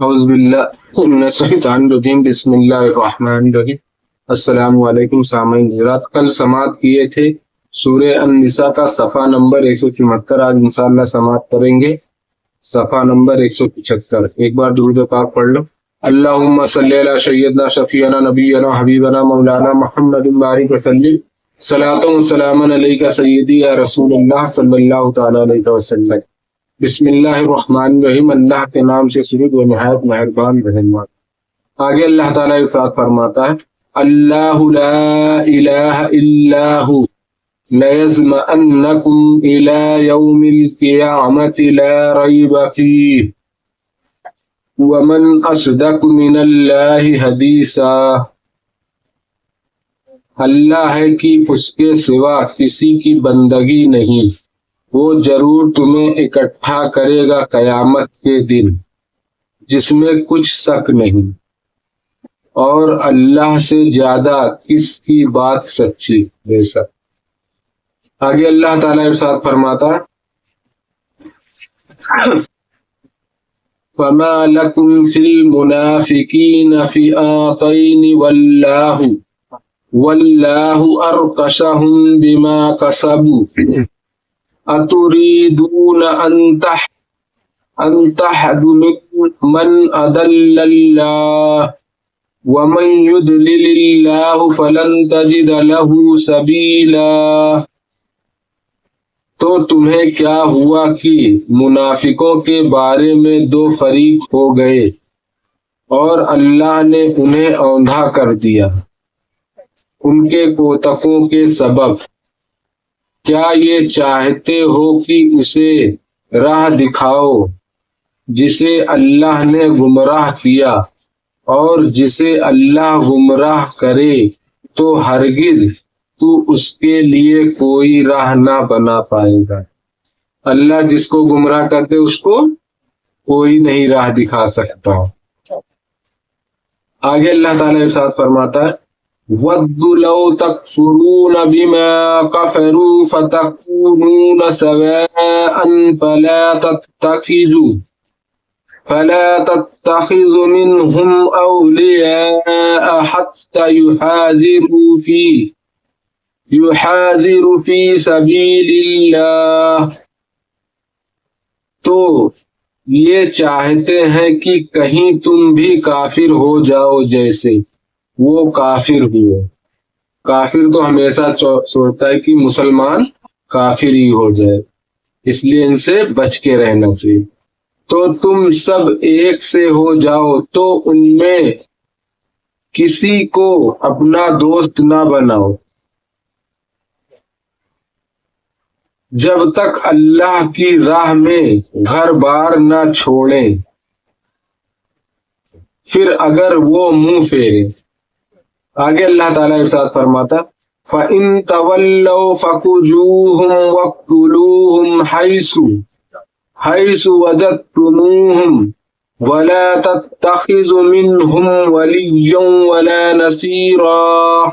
اعوذ باللہ من الشیطان الرجیم، بسم اللہ الرحمن الرحیم۔ السلام علیکم سامعین حضرات، کل سماعت کیے تھے سورہ النساء کا صفحہ نمبر 174۔ آج انشاءاللہ سماعت کریں گے صفحہ نمبر 175۔ ایک بار درود پاک پڑھ لو۔ اللہم صلی علی سیدنا شفیعنا نبینا حبیبنا مولانا محمد بارک وسلم، صلاۃ و سلام علیک سیدی یا رسول اللہ صلی اللہ تعالی علیہ وسلم۔ بسم اللہ الرحمن الرحیم، اللہ کے نام سے شروع و نہایت مہربان رحم۔ آگے اللہ تعالیٰ ارشاد فرماتا ہے، اللہ لا الہ الا ہو لیجمعنکم الی یوم القیامۃ لا ریب فیہ ومن اصدق من اللہ حدیثا۔ اللہ ہے کہ اس کے سوا کسی کی بندگی نہیں، وہ ضرور تمہیں اکٹھا کرے گا قیامت کے دن، جس میں کچھ شک نہیں، اور اللہ سے زیادہ کس کی بات سچی بے شک۔ آگے اللہ تعالیٰ ارشاد فرماتا، فما لکم فی المنافقین فئاتین واللہ ارکسہم بما کسبوا اتریدون ان تهدوا من اضل اللہ ومن یضلل اللہ فلن تجد له سبیلا۔ تو تمہیں کیا ہوا کہ منافقوں کے بارے میں دو فریق ہو گئے اور اللہ نے انہیں اوندھا کر دیا ان کے کوتکوں کے سبب۔ کیا یہ چاہتے ہو کہ اسے راہ دکھاؤ جسے اللہ نے گمراہ کیا، اور جسے اللہ گمراہ کرے تو ہرگز تو اس کے لیے کوئی راہ نہ بنا پائے گا۔ اللہ جس کو گمراہ کرتے اس کو کوئی نہیں راہ دکھا سکتا۔ آگے اللہ تعالیٰ ارشاد فرماتا ہے، وَدُّوا لَوْ تَكْفُرُونَ بِمَا كَفَرُوا فَتَكُونُونَ سَوَاءً فَلَا تَتَّخِذُوا مِنْهُمْ أَوْلِيَاءَ حَتَّى يُحَاجِرُوا فِي سَبِيلِ اللَّهِ۔ تو یہ چاہتے ہیں کہ کہیں تم بھی کافر ہو جاؤ جیسے وہ کافر ہوئے۔ کافر تو ہمیشہ سوچتا ہے کہ مسلمان کافر ہی ہو جائے، اس لیے ان سے بچ کے رہنا چاہیے۔ تو تم سب ایک سے ہو جاؤ، تو ان میں کسی کو اپنا دوست نہ بناؤ جب تک اللہ کی راہ میں گھر بار نہ چھوڑیں، پھر اگر وہ منہ پھیرے۔ آگے اللہ تعالیٰ ارشاد فرماتا، فَإِن تَوَلَّوْا فَخُذُوهُمْ وَاقْتُلُوهُمْ حَيْثُ وَجَدتُّمُوهُمْ وَلَا تَتَّخِذُوا مِنْهُمْ وَلِيًّا وَلَا نَصِيرًا۔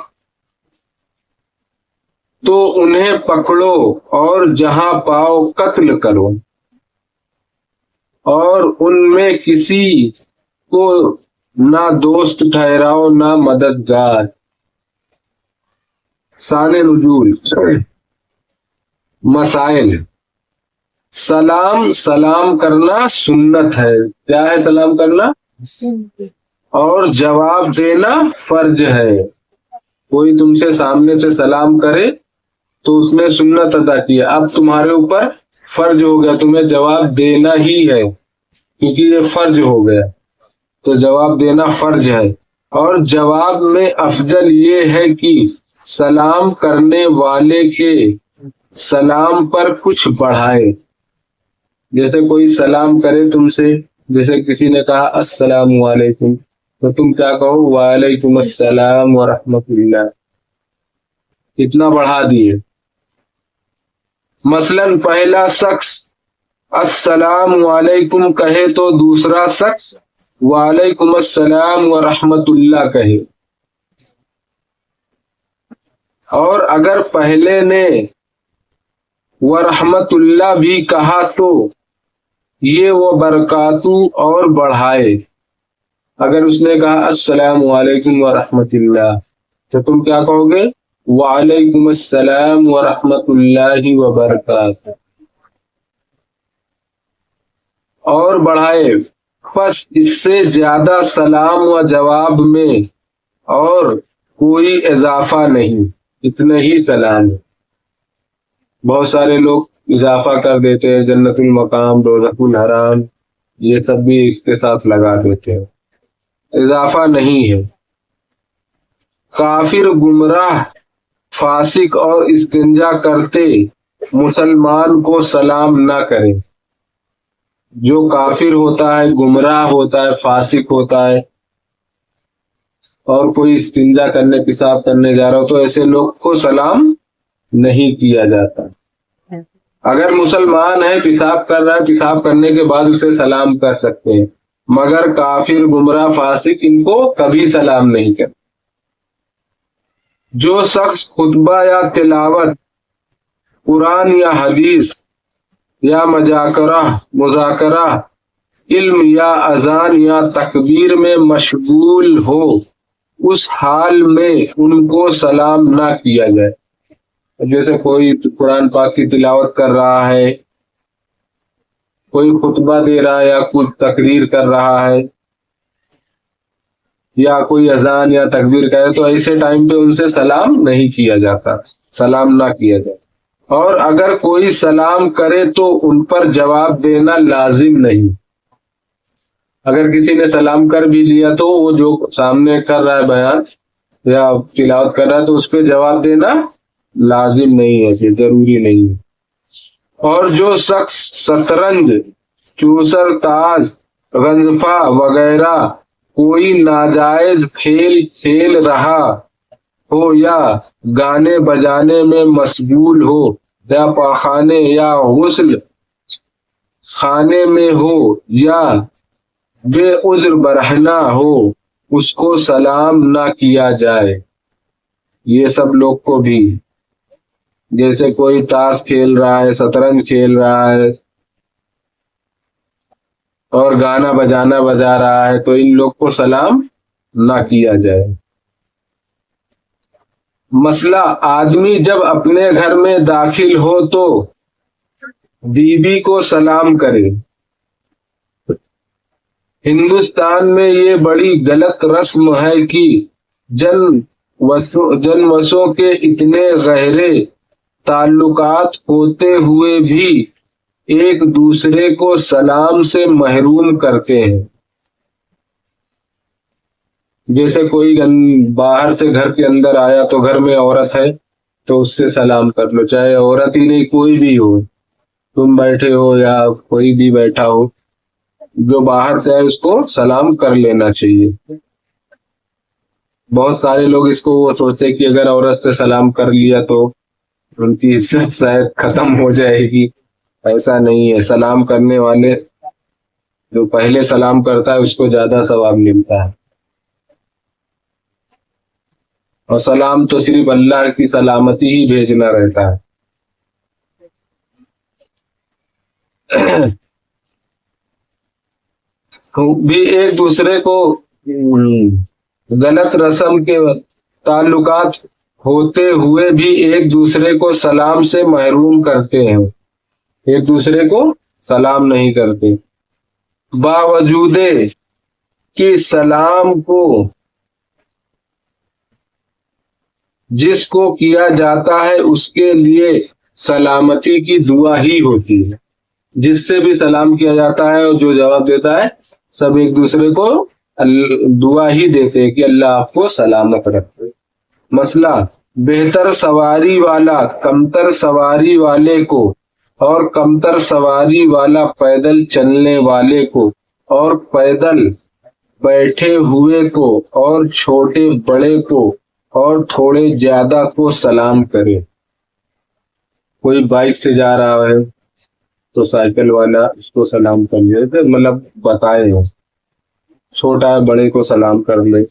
تو انہیں پکڑو اور جہاں پاؤ قتل کرو، اور ان میں کسی کو نہ دوست ٹھہراؤ نہ مددگار۔ شان نزول مسائل۔ سلام کرنا سنت ہے۔ کیا ہے سلام کرنا؟ اور جواب دینا فرض ہے۔ کوئی تم سے سامنے سے سلام کرے تو اس نے سنت ادا کی، اب تمہارے اوپر فرض ہو گیا، تمہیں جواب دینا ہی ہے کیونکہ یہ فرض ہو گیا، تو جواب دینا فرض ہے۔ اور جواب میں افضل یہ ہے کہ سلام کرنے والے کے سلام پر کچھ بڑھائے۔ جیسے کوئی سلام کرے تم سے، جیسے کسی نے کہا السلام علیکم، تو تم کیا کہو؟ وعلیکم السلام ورحمۃ اللہ، اتنا بڑھا دیے۔ مثلا پہلا شخص السلام علیکم کہے تو دوسرا شخص وعلیکم السلام ورحمۃ اللہ کہے، اور اگر پہلے نے ورحمۃ اللہ بھی کہا تو یہ وہ برکاتو اور بڑھائے، اگر اس نے کہا السلام علیکم ورحمۃ اللہ تو تم کیا کہو گے؟ وعلیکم السلام ورحمۃ اللہ وبرکاتہ. اور بڑھائے بس اس سے زیادہ سلام و جواب میں اور کوئی اضافہ نہیں، اتنے ہی سلام ہے. بہت سارے لوگ اضافہ کر دیتے ہیں، جنت المقام، دوزخ الحرام، یہ سب بھی اس کے ساتھ لگا دیتے ہیں. اضافہ نہیں ہے. کافر، گمراہ، فاسق اور استنجا کرتے مسلمان کو سلام نہ کریں. جو کافر ہوتا ہے، گمراہ ہوتا ہے، فاسق ہوتا ہے اور کوئی استنجا کرنے، پیشاب کرنے جا رہا ہو تو ایسے لوگ کو سلام نہیں کیا جاتا. اگر مسلمان ہے، پیشاب کر رہا ہے، پیشاب کرنے کے بعد اسے سلام کر سکتے ہیں، مگر کافر، گمراہ، فاسق ان کو کبھی سلام نہیں کرتے. جو شخص خطبہ یا تلاوت، قرآن یا حدیث یا مذاکرہ، علم یا اذان یا تکبیر میں مشغول ہو، اس حال میں ان کو سلام نہ کیا جائے. جیسے کوئی قرآن پاک کی تلاوت کر رہا ہے، کوئی خطبہ دے رہا ہے یا کچھ تقریر کر رہا ہے یا کوئی اذان یا تکبیر کرے تو ایسے ٹائم پہ ان سے سلام نہیں کیا جاتا، سلام نہ کیا جاتا. اور اگر کوئی سلام کرے تو ان پر جواب دینا لازم نہیں. اگر کسی نے سلام کر بھی لیا تو وہ جو سامنے کر رہا ہے بیان یا تلاوت کر رہا ہے تو اس پہ جواب دینا لازم نہیں ہے، یہ ضروری نہیں ہے. اور جو شخص شطرنج، چوسر تاز، غنفہ وغیرہ کوئی ناجائز کھیل کھیل رہا ہو یا گانے بجانے میں مشغول ہو یا پاخانے یا غسل خانے میں ہو یا بے عذر برہنہ ہو، اس کو سلام نہ کیا جائے. یہ سب لوگ کو بھی، جیسے کوئی تاش کھیل رہا ہے، شطرنج کھیل رہا ہے اور گانا بجانا بجا رہا ہے تو ان لوگ کو سلام نہ کیا جائے. مسئلہ، آدمی جب اپنے گھر میں داخل ہو تو بیوی کو سلام کرے. ہندوستان میں یہ بڑی غلط رسم ہے کہ جن وسوں کے اتنے گہرے تعلقات ہوتے ہوئے بھی ایک دوسرے کو سلام سے محروم کرتے ہیں. جیسے کوئی باہر سے گھر کے اندر آیا تو گھر میں عورت ہے تو اس سے سلام کر لو، چاہے عورت ہی نہیں کوئی بھی ہو، تم بیٹھے ہو یا کوئی بھی بیٹھا ہو، جو باہر سے آئے اس کو سلام کر لینا چاہیے. بہت سارے لوگ اس کو وہ سوچتے کہ اگر عورت سے سلام کر لیا تو ان کی عزت شاید ختم ہو جائے گی. ایسا نہیں ہے. سلام کرنے والے جو پہلے سلام کرتا ہے اس کو زیادہ ثواب ملتا ہے. اور سلام تو صرف اللہ کی سلامتی ہی بھیجنا رہتا ہے. بھی ایک دوسرے کو غلط رسم کے تعلقات ہوتے ہوئے بھی ایک دوسرے کو سلام سے محروم کرتے ہیں، ایک دوسرے کو سلام نہیں کرتے. باوجود کہ سلام کو جس کو کیا جاتا ہے اس کے لیے سلامتی کی دعا ہی ہوتی ہے. جس سے بھی سلام کیا جاتا ہے اور جو جواب دیتا ہے سب ایک دوسرے کو دعا ہی دیتے ہیں کہ اللہ آپ کو سلامت رکھے. مسئلہ، بہتر سواری والا کمتر سواری والے کو اور کمتر سواری والا پیدل چلنے والے کو اور پیدل بیٹھے ہوئے کو اور چھوٹے بڑے کو اور تھوڑے زیادہ کو سلام کرے. کوئی بائک سے جا رہا ہے تو سائیکل والا اس کو سلام کر لے، مطلب بتائے ہو، چھوٹا بڑے کو سلام کر لے.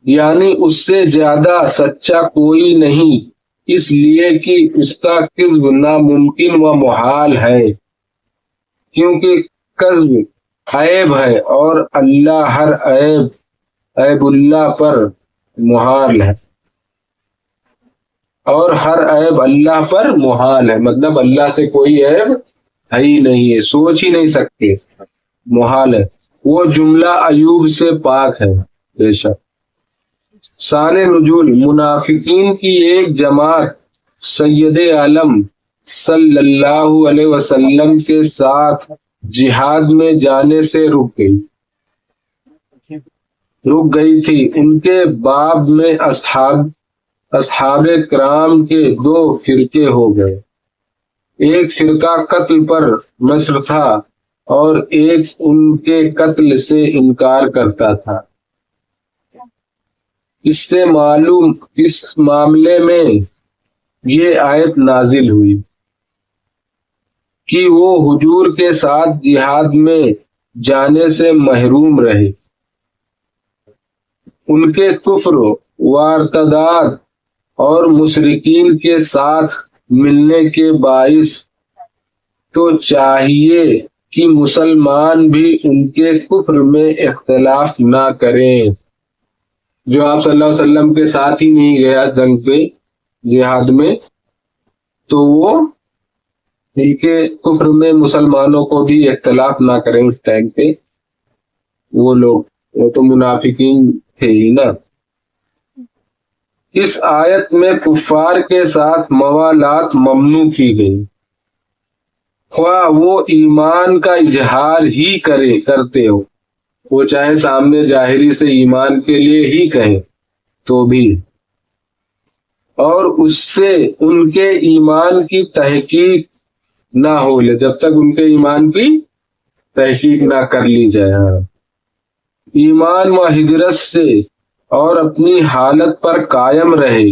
یعنی اس سے زیادہ سچا کوئی نہیں، اس لیے کہ اس کا کذب ناممکن و محال ہے، کیونکہ کذب عیب ہے، اور اللہ ہر عیب اللہ پر محال ہے، اور ہر عیب اللہ پر محال ہے، مطلب اللہ سے کوئی عیب ہے ہی نہیں ہے، سوچ ہی نہیں سکتے، محال ہے۔ وہ جملہ ایوب سے پاک ہے، بے شک۔ شان نزول، منافقین کی ایک جماعت سید عالم صلی اللہ علیہ وسلم کے ساتھ جہاد میں جانے سے رک گئی تھی۔ ان کے باب میں اصحاب کرام کے دو فرقے ہو گئے، ایک فرقہ قتل پر نصر تھا اور ایک ان کے قتل سے انکار کرتا تھا۔ اس معاملے میں یہ آیت نازل ہوئی کہ وہ حضور کے ساتھ جہاد میں جانے سے محروم رہے۔ ان کے کفر و ارتداد اور مشرکین کے ساتھ ملنے کے باعث تو چاہیے کہ مسلمان بھی ان کے کفر میں اختلاف نہ کریں۔ جو آپ صلی اللہ علیہ وسلم کے ساتھ ہی نہیں گیا جنگ پہ، جہاد میں، تو وہ ان کے کفر میں مسلمانوں کو بھی اختلاف نہ کریں اس ٹائم پہ۔ وہ تو منافقین تھے ہی نا۔ اس آیت میں کفار کے ساتھ موالات ممنوع کی گئی، خواہ وہ ایمان کا اظہار ہی کرتے ہو، وہ چاہے سامنے ظاہری سے ایمان کے لیے ہی کہیں تو بھی، اور اس سے ان کے ایمان کی تحقیق نہ ہو لے، جب تک ان کے ایمان کی تحقیق نہ کر لی جائے۔ ایمان و ہجرت سے اور اپنی حالت پر قائم رہے،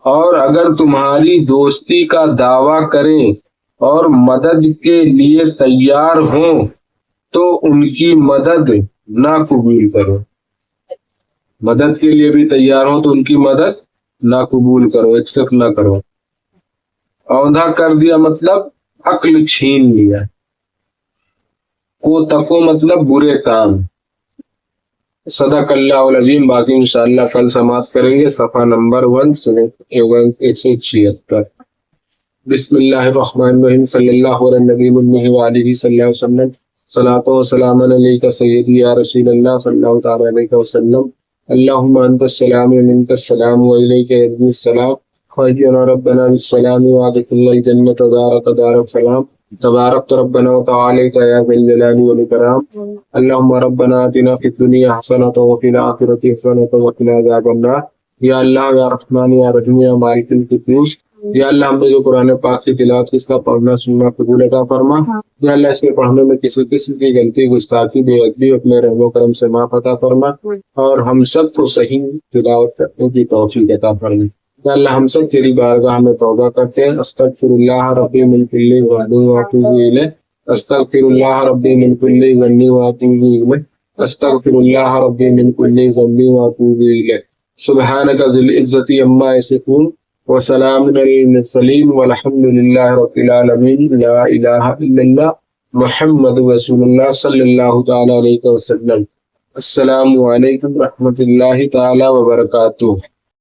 اور اگر تمہاری دوستی کا دعویٰ کریں اور مدد کے لیے تیار ہوں تو ان کی مدد نہ قبول کرو۔ مدد کے لیے بھی تیار ہوں تو ان کی مدد نہ قبول کرو، ایکسپٹ نہ کرو۔ اوندھا کر دیا مطلب عقل چھین لیا، کو مطلب برے کام۔ صدق اللہ العظیم۔ باقی انشاءاللہ کل سماعت کریں گے، صفحہ نمبر 176۔ بسم اللہ الرحمن الرحیم، صلی اللہ علیہ نبی النبی وآلہ صلی اللہ علیہ وسلم، صلاۃ و سلام علیک سیدی یا رسول اللہ صلی اللہ تعالی علیہ وسلم، اللہم انت السلام و منک السلام و الیک یرجع السلام، خیرنا ربنا بالسلام وادخلنا الجنۃ دارک دار السلام، تبارک ربنا وتعالیت یا ذی الجلال والاکرام، اللہم ربنا آتنا فی الدنیا حسنۃ وفی الآخرۃ حسنۃ وقنا عذاب النار۔ یا اللہ یا رحمان یا رحیم یا مالک القدوس، یا اللہ ہم نے جو قرآن پاک کی تلاوت اس کا پڑھنا سننا قبول عطا فرما۔ یا اللہ اس کے پڑھنے میں کسی کی غلطی، گستاخی، بے ادبی اپنے رحم و کرم سے معاف عطا فرما، اور ہم سب کو صحیح تلاوت کرنے کی توفیق عطا فرما۔ یا اللہ ہم سب تیری بارگاہ میں توبہ کرتے ہیں، استغفر اللہ ربی من کل ذنب واتوب الیہ، استغفر اللہ ربی من کل ذنب واتوب الیہ، استغفر اللہ ربی من کل ذنب واتوب الیہ۔ سبحانک ذی العزۃ عما یصفون وسلام علی المرسلین والحمد للہ رب العالمین، لا الہ الا اللہ محمد رسول اللہ صلی اللہ تعالی علیہ وسلم۔ السلام علیکم ورحمۃ اللہ تعالی وبرکاتہ۔